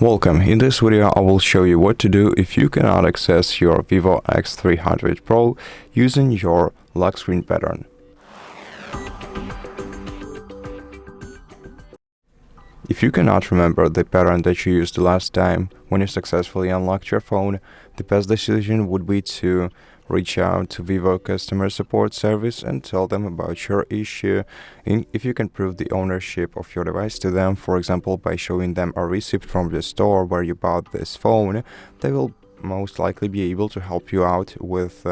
Welcome. In this video I will show you what to do if you cannot access your VIVO X300 Pro using your lock screen pattern. If you cannot remember the pattern that you used the last time when you successfully unlocked your phone, the best decision would be to reach out to Vivo customer support service and tell them about your issue. If you can prove the ownership of your device to them, for example by showing them a receipt from the store where you bought this phone, they will most likely be able to help you out with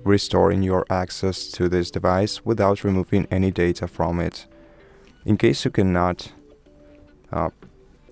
restoring your access to this device without removing any data from it. In case you cannot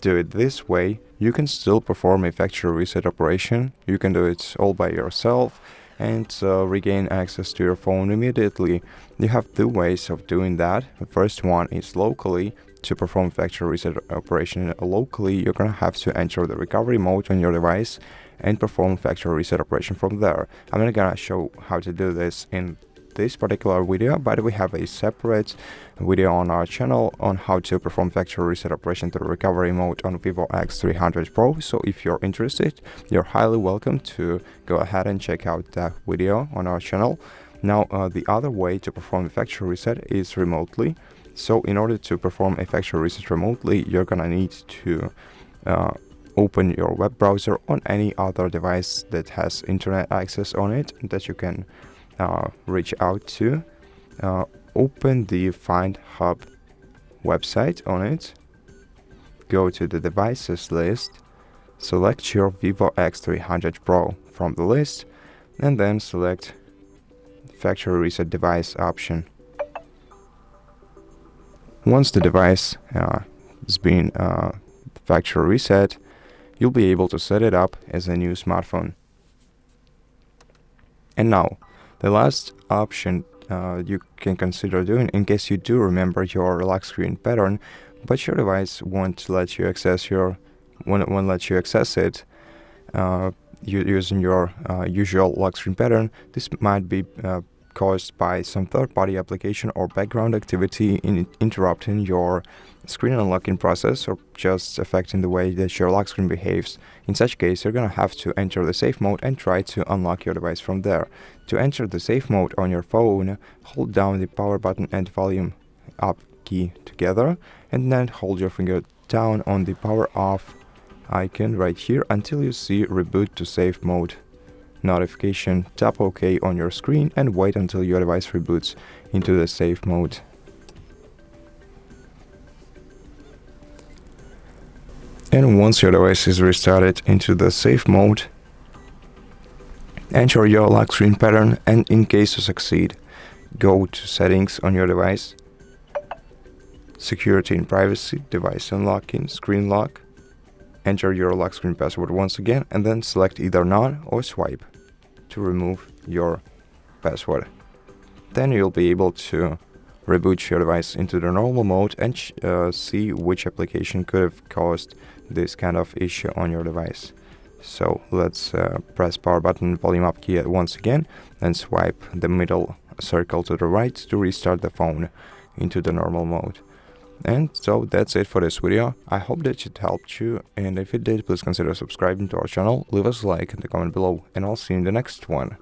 do it this way, you can still perform a factory reset operation. You can do it all by yourself and regain access to your phone immediately. You have two ways of doing that. The first one is locally. To perform factory reset operation locally, you're gonna have to enter the recovery mode on your device and perform factory reset operation from there. I'm not gonna show how to do this in this particular video, but we have a separate video on our channel on how to perform factory reset operation to the recovery mode on VIVO X300 Pro. So if you're interested, you're highly welcome to go ahead and check out that video on our channel. Now the other way to perform a factory reset is remotely. So in order to perform a factory reset remotely, you're gonna need to open your web browser on any other device that has internet access on it that you can reach out to. Open the Find Hub website on it, go to the devices list, select your VIVO X300 Pro from the list, and then select Factory Reset Device option. Once the device has been factory reset, you'll be able to set it up as a new smartphone. And now, the last option you can consider doing, in case you do remember your lock screen pattern, but your device won't let you access it using your usual lock screen pattern. This might be caused by some third-party application or background activity interrupting your screen unlocking process or just affecting the way that your lock screen behaves. In such case, you're gonna have to enter the safe mode and try to unlock your device from there. To enter the safe mode on your phone, hold down the power button and volume up key together, and then hold your finger down on the power off icon right here until you see reboot to safe mode notification. Tap OK on your screen and wait until your device reboots into the safe mode. And once your device is restarted into the safe mode, enter your lock screen pattern, and in case you succeed, go to settings on your device, security and privacy, device unlocking, screen lock, enter your lock screen password once again, and then select either none or swipe to remove your password. Then you'll be able to reboot your device into the normal mode and see which application could have caused this kind of issue on your device. So let's press power button, volume up key once again, and swipe the middle circle to the right to restart the phone into the normal mode. And so that's it for this video. I hope that it helped you, and if it did, please consider subscribing to our channel, leave us a like in the comment below, and I'll see you in the next one.